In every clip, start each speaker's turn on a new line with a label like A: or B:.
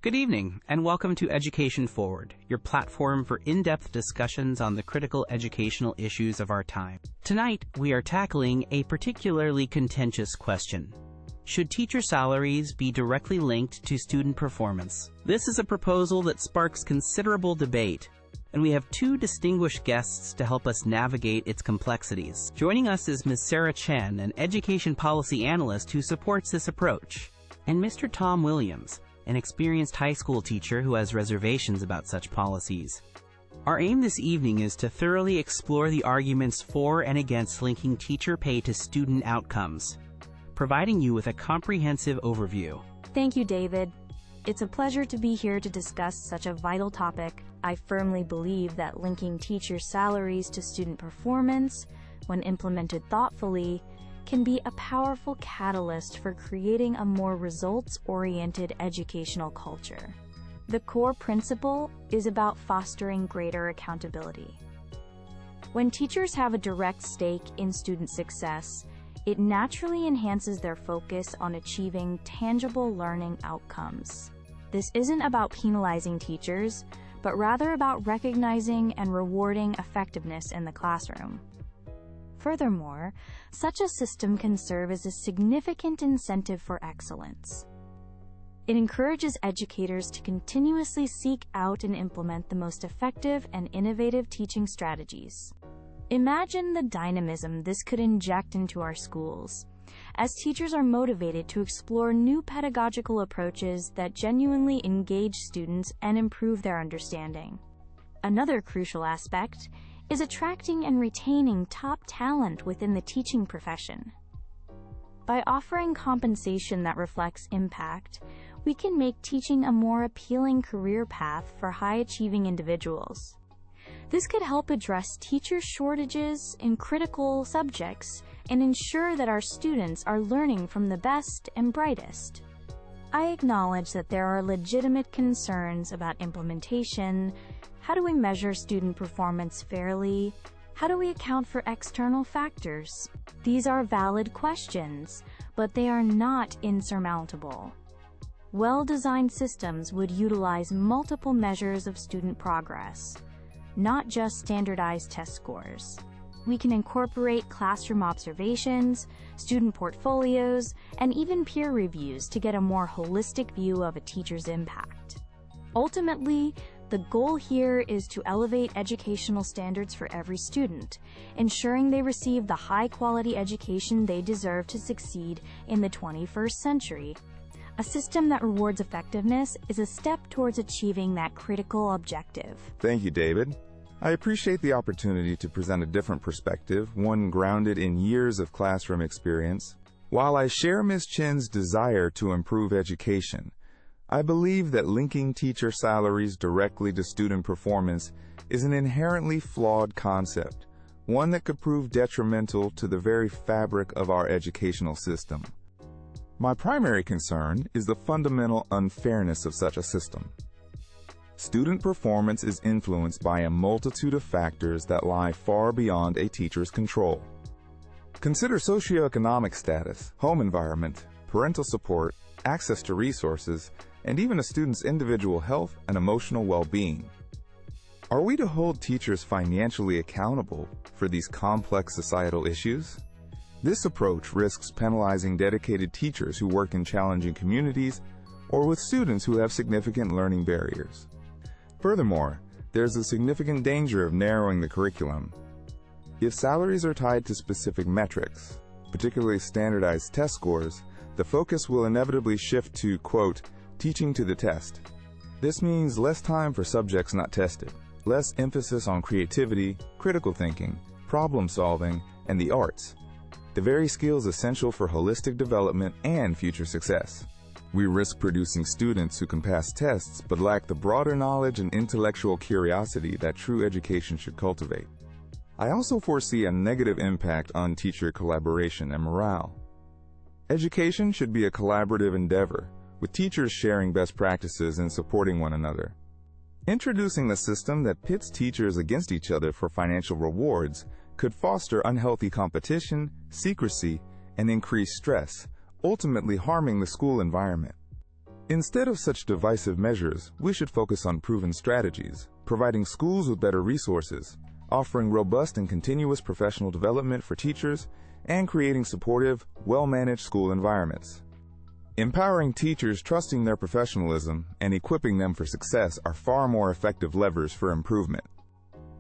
A: Good evening, and welcome to Education Forward, your platform for in-depth discussions on the critical educational issues of our time. Tonight, we are tackling a particularly contentious question. Should teacher salaries be directly linked to student performance? This is a proposal that sparks considerable debate, and we have two distinguished guests to help us navigate its complexities. Joining us is Ms. Sarah Chen, an education policy analyst who supports this approach, and Mr. Tom Williams, an experienced high school teacher who has reservations about such policies. Our aim this evening is to thoroughly explore the arguments for and against linking teacher pay to student outcomes, providing you with a comprehensive overview.
B: Thank you, David. It's a pleasure to be here to discuss such a vital topic. I firmly believe that linking teacher salaries to student performance, when implemented thoughtfully, can be a powerful catalyst for creating a more results-oriented educational culture. The core principle is about fostering greater accountability. When teachers have a direct stake in student success, it naturally enhances their focus on achieving tangible learning outcomes. This isn't about penalizing teachers, but rather about recognizing and rewarding effectiveness in the classroom. Furthermore, such a system can serve as a significant incentive for excellence. It encourages educators to continuously seek out and implement the most effective and innovative teaching strategies. Imagine the dynamism this could inject into our schools, as teachers are motivated to explore new pedagogical approaches that genuinely engage students and improve their understanding. Another crucial aspect is attracting and retaining top talent within the teaching profession. By offering compensation that reflects impact, we can make teaching a more appealing career path for high-achieving individuals. This could help address teacher shortages in critical subjects and ensure that our students are learning from the best and brightest. I acknowledge that there are legitimate concerns about implementation. How do we measure student performance fairly? How do we account for external factors? These are valid questions, but they are not insurmountable. Well-designed systems would utilize multiple measures of student progress, not just standardized test scores. We can incorporate classroom observations, student portfolios, and even peer reviews to get a more holistic view of a teacher's impact. Ultimately, the goal here is to elevate educational standards for every student, ensuring they receive the high-quality education they deserve to succeed in the 21st century. A system that rewards effectiveness is a step towards achieving that critical objective.
C: Thank you, David. I appreciate the opportunity to present a different perspective, one grounded in years of classroom experience. While I share Ms. Chen's desire to improve education, I believe that linking teacher salaries directly to student performance is an inherently flawed concept, one that could prove detrimental to the very fabric of our educational system. My primary concern is the fundamental unfairness of such a system. Student performance is influenced by a multitude of factors that lie far beyond a teacher's control. Consider socioeconomic status, home environment, parental support, access to resources, and even a student's individual health and emotional well-being. Are we to hold teachers financially accountable for these complex societal issues? This approach risks penalizing dedicated teachers who work in challenging communities or with students who have significant learning barriers. Furthermore, there's a significant danger of narrowing the curriculum. If salaries are tied to specific metrics, particularly standardized test scores, the focus will inevitably shift to, quote, teaching to the test. This means less time for subjects not tested, less emphasis on creativity, critical thinking, problem solving, and the arts, the very skills essential for holistic development and future success. We risk producing students who can pass tests but lack the broader knowledge and intellectual curiosity that true education should cultivate. I also foresee a negative impact on teacher collaboration and morale. Education should be a collaborative endeavor, with teachers sharing best practices and supporting one another. Introducing a system that pits teachers against each other for financial rewards could foster unhealthy competition, secrecy, and increased stress, ultimately harming the school environment. Instead of such divisive measures, we should focus on proven strategies, providing schools with better resources, offering robust and continuous professional development for teachers, and creating supportive, well-managed school environments. Empowering teachers, trusting their professionalism, and equipping them for success are far more effective levers for improvement.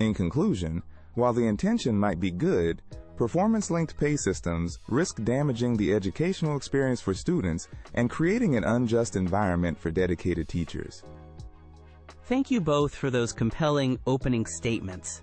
C: In conclusion, while the intention might be good, performance-linked pay systems risk damaging the educational experience for students and creating an unjust environment for dedicated teachers.
A: Thank you both for those compelling opening statements.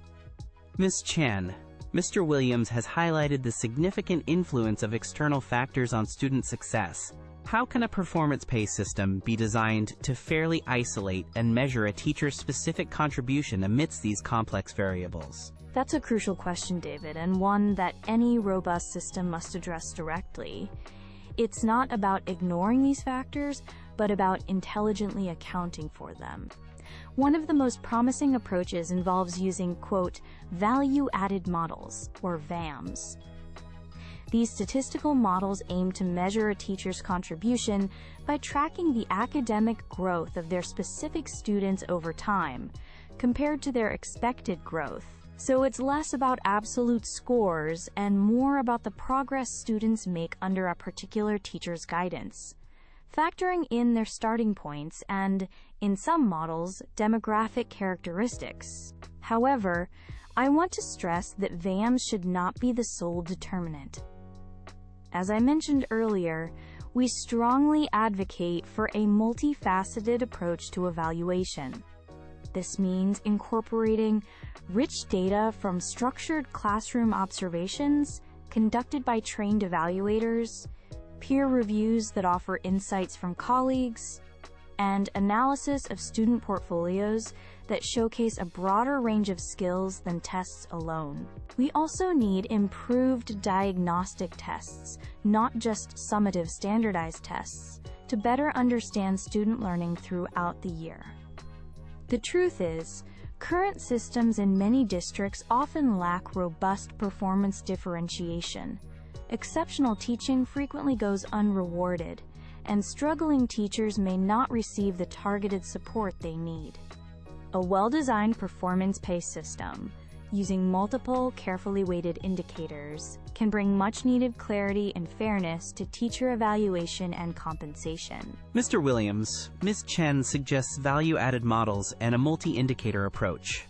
A: Ms. Chen, Mr. Williams has highlighted the significant influence of external factors on student success. How can a performance pay system be designed to fairly isolate and measure a teacher's specific contribution amidst these complex variables?
B: That's a crucial question, David, and one that any robust system must address directly. It's not about ignoring these factors, but about intelligently accounting for them. One of the most promising approaches involves using, quote, value-added models, or VAMs. These statistical models aim to measure a teacher's contribution by tracking the academic growth of their specific students over time, compared to their expected growth. So it's less about absolute scores and more about the progress students make under a particular teacher's guidance, factoring in their starting points and, in some models, demographic characteristics. However, I want to stress that VAMs should not be the sole determinant. As I mentioned earlier, we strongly advocate for a multifaceted approach to evaluation. This means incorporating rich data from structured classroom observations conducted by trained evaluators, peer reviews that offer insights from colleagues, and analysis of student portfolios that showcase a broader range of skills than tests alone. We also need improved diagnostic tests, not just summative standardized tests, to better understand student learning throughout the year. The truth is, current systems in many districts often lack robust performance differentiation. Exceptional teaching frequently goes unrewarded, and struggling teachers may not receive the targeted support they need. A well-designed performance pay system, using multiple, carefully weighted indicators, can bring much-needed clarity and fairness to teacher evaluation and compensation.
A: Mr. Williams, Ms. Chen suggests value-added models and a multi-indicator approach.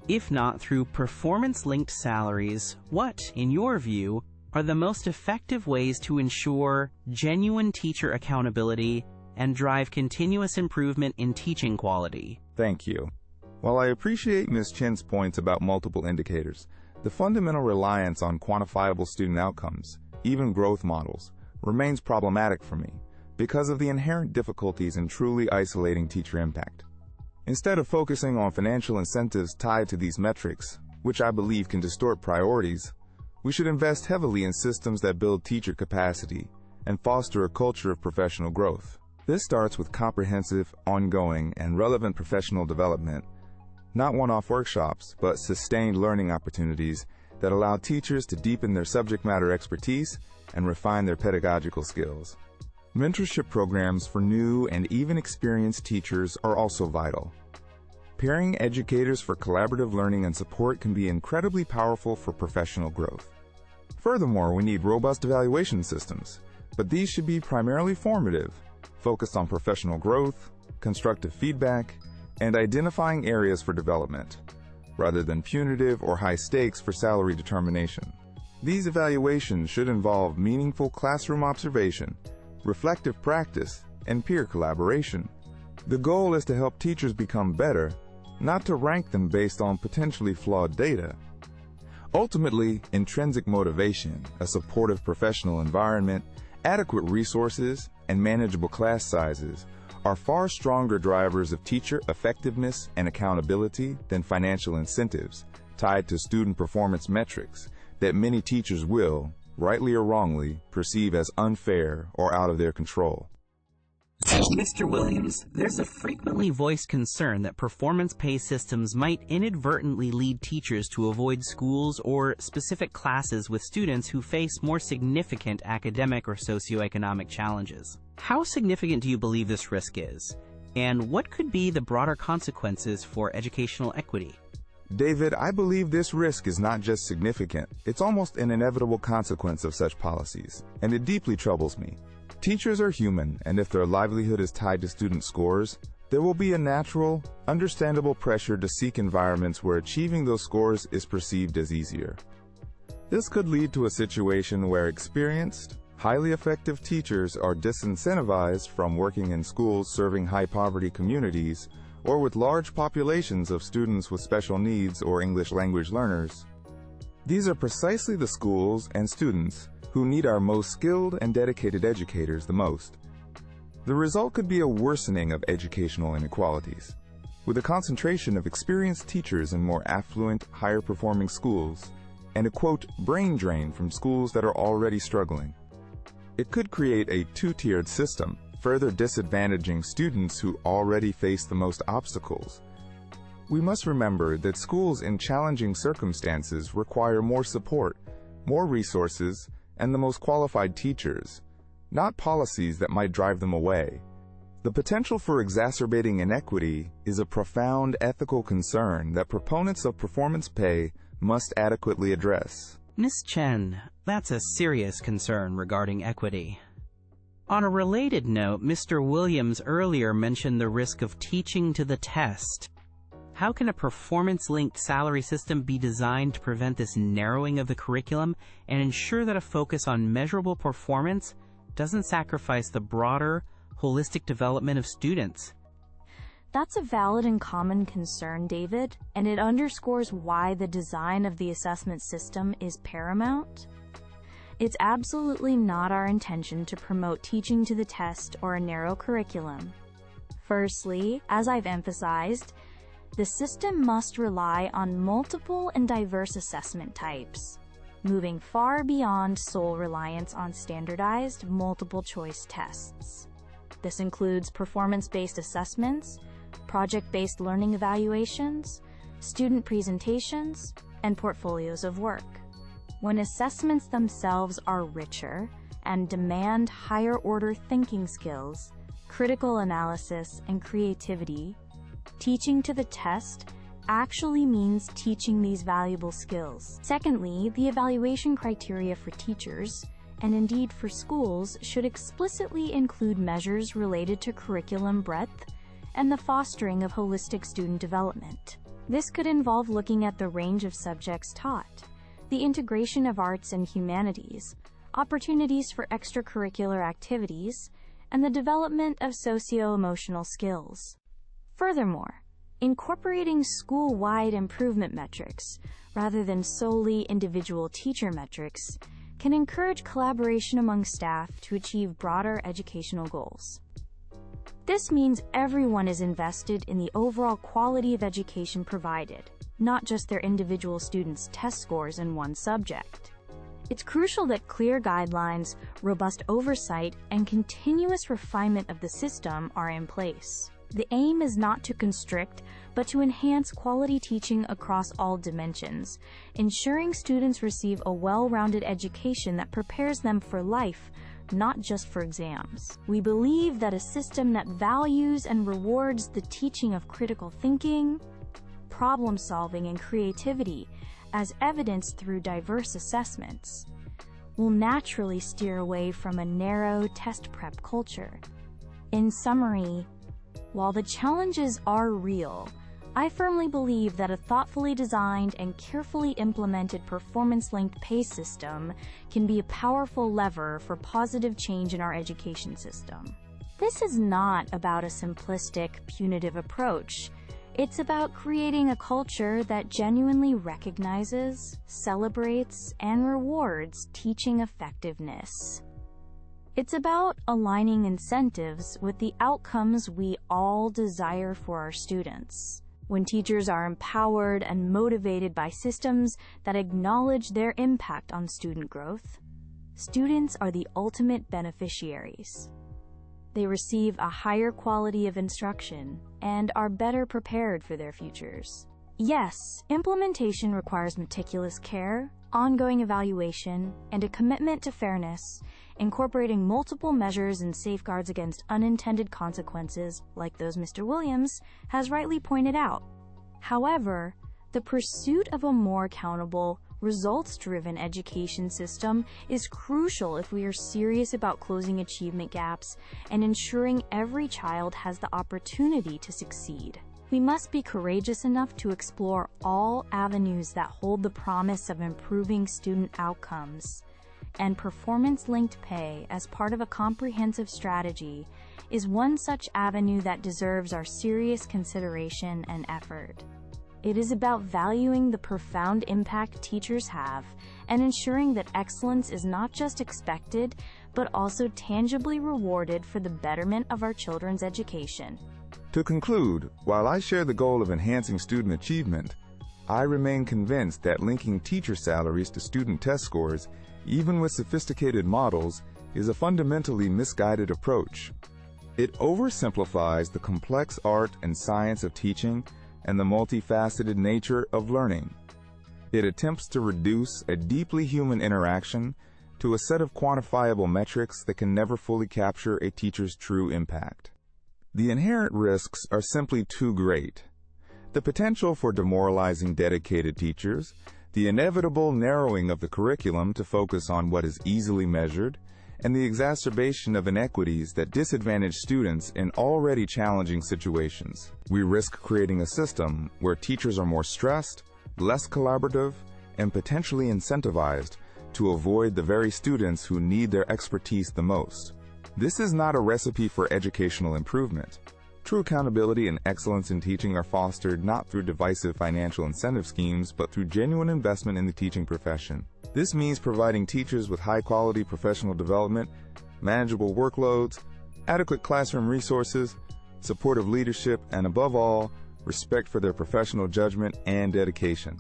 A: If not through performance-linked salaries, what, in your view, are the most effective ways to ensure genuine teacher accountability and drive continuous improvement in teaching quality?
C: Thank you. While I appreciate Ms. Chen's points about multiple indicators, the fundamental reliance on quantifiable student outcomes, even growth models, remains problematic for me because of the inherent difficulties in truly isolating teacher impact. Instead of focusing on financial incentives tied to these metrics, which I believe can distort priorities, we should invest heavily in systems that build teacher capacity and foster a culture of professional growth. This starts with comprehensive, ongoing, and relevant professional development, not one-off workshops, but sustained learning opportunities that allow teachers to deepen their subject matter expertise and refine their pedagogical skills. Mentorship programs for new and even experienced teachers are also vital. Pairing educators for collaborative learning and support can be incredibly powerful for professional growth. Furthermore, we need robust evaluation systems, but these should be primarily formative, focused on professional growth, constructive feedback, and identifying areas for development, rather than punitive or high stakes for salary determination. These evaluations should involve meaningful classroom observation, reflective practice, and peer collaboration. The goal is to help teachers become better, not to rank them based on potentially flawed data. Ultimately, intrinsic motivation, a supportive professional environment, adequate resources, and manageable class sizes are far stronger drivers of teacher effectiveness and accountability than financial incentives tied to student performance metrics that many teachers will, rightly or wrongly, perceive as unfair or out of their control.
A: Mr. Williams, there's a frequently voiced concern that performance pay systems might inadvertently lead teachers to avoid schools or specific classes with students who face more significant academic or socioeconomic challenges. How significant do you believe this risk is? And what could be the broader consequences for educational equity?
C: David, I believe this risk is not just significant, it's almost an inevitable consequence of such policies, and it deeply troubles me. Teachers are human, and if their livelihood is tied to student scores, there will be a natural, understandable pressure to seek environments where achieving those scores is perceived as easier. This could lead to a situation where experienced, highly effective teachers are disincentivized from working in schools serving high-poverty communities or with large populations of students with special needs or English language learners. These are precisely the schools and students who need our most skilled and dedicated educators the most. The result could be a worsening of educational inequalities, with a concentration of experienced teachers in more affluent, higher-performing schools, and a, quote, brain drain from schools that are already struggling. It could create a two-tiered system, further disadvantaging students who already face the most obstacles. We must remember that schools in challenging circumstances require more support, more resources, and the most qualified teachers, not policies that might drive them away. The potential for exacerbating inequity is a profound ethical concern that proponents of performance pay must adequately address.
A: Ms. Chen, that's a serious concern regarding equity. On a related note, Mr. Williams earlier mentioned the risk of teaching to the test. How can a performance-linked salary system be designed to prevent this narrowing of the curriculum and ensure that a focus on measurable performance doesn't sacrifice the broader, holistic development of students?
B: That's a valid and common concern, David, and it underscores why the design of the assessment system is paramount. It's absolutely not our intention to promote teaching to the test or a narrow curriculum. Firstly, as I've emphasized, the system must rely on multiple and diverse assessment types, moving far beyond sole reliance on standardized multiple-choice tests. This includes performance-based assessments, project-based learning evaluations, student presentations, and portfolios of work. When assessments themselves are richer and demand higher-order thinking skills, critical analysis, and creativity, teaching to the test actually means teaching these valuable skills. Secondly, the evaluation criteria for teachers, and indeed for schools, should explicitly include measures related to curriculum breadth and the fostering of holistic student development. This could involve looking at the range of subjects taught, the integration of arts and humanities, opportunities for extracurricular activities, and the development of socio-emotional skills. Furthermore, incorporating school-wide improvement metrics rather than solely individual teacher metrics can encourage collaboration among staff to achieve broader educational goals. This means everyone is invested in the overall quality of education provided, not just their individual students' test scores in one subject. It's crucial that clear guidelines, robust oversight, and continuous refinement of the system are in place. The aim is not to constrict, but to enhance quality teaching across all dimensions, ensuring students receive a well-rounded education that prepares them for life, not just for exams. We believe that a system that values and rewards the teaching of critical thinking, problem-solving, and creativity, as evidenced through diverse assessments, will naturally steer away from a narrow test prep culture. In summary, while the challenges are real, I firmly believe that a thoughtfully designed and carefully implemented performance-linked pay system can be a powerful lever for positive change in our education system. This is not about a simplistic, punitive approach. It's about creating a culture that genuinely recognizes, celebrates, and rewards teaching effectiveness. It's about aligning incentives with the outcomes we all desire for our students. When teachers are empowered and motivated by systems that acknowledge their impact on student growth, students are the ultimate beneficiaries. They receive a higher quality of instruction and are better prepared for their futures. Yes, implementation requires meticulous care, ongoing evaluation, and a commitment to fairness, incorporating multiple measures and safeguards against unintended consequences, like those Mr. Williams has rightly pointed out. However, the pursuit of a more accountable, results-driven education system is crucial if we are serious about closing achievement gaps and ensuring every child has the opportunity to succeed. We must be courageous enough to explore all avenues that hold the promise of improving student outcomes, and performance-linked pay as part of a comprehensive strategy is one such avenue that deserves our serious consideration and effort. It is about valuing the profound impact teachers have and ensuring that excellence is not just expected, but also tangibly rewarded for the betterment of our children's education.
C: To conclude, while I share the goal of enhancing student achievement, I remain convinced that linking teacher salaries to student test scores, even with sophisticated models, is a fundamentally misguided approach. It oversimplifies the complex art and science of teaching and the multifaceted nature of learning. It attempts to reduce a deeply human interaction to a set of quantifiable metrics that can never fully capture a teacher's true impact. The inherent risks are simply too great. The potential for demoralizing dedicated teachers, the inevitable narrowing of the curriculum to focus on what is easily measured, and the exacerbation of inequities that disadvantage students in already challenging situations. We risk creating a system where teachers are more stressed, less collaborative, and potentially incentivized to avoid the very students who need their expertise the most. This is not a recipe for educational improvement. True accountability and excellence in teaching are fostered not through divisive financial incentive schemes, but through genuine investment in the teaching profession. This means providing teachers with high-quality professional development, manageable workloads, adequate classroom resources, supportive leadership, and above all, respect for their professional judgment and dedication.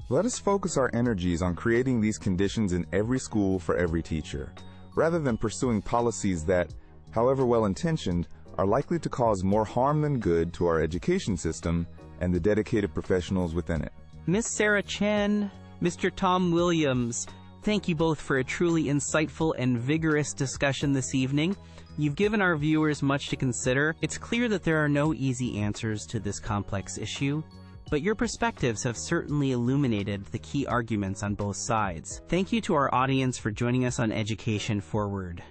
C: Let us focus our energies on creating these conditions in every school for every teacher, rather than pursuing policies that, however well-intentioned, are likely to cause more harm than good to our education system and the dedicated professionals within it.
A: Miss Sarah Chen, Mr. Tom Williams, thank you both for a truly insightful and vigorous discussion this evening. You've given our viewers much to consider. It's clear that there are no easy answers to this complex issue, but your perspectives have certainly illuminated the key arguments on both sides. Thank you to our audience for joining us on Education Forward.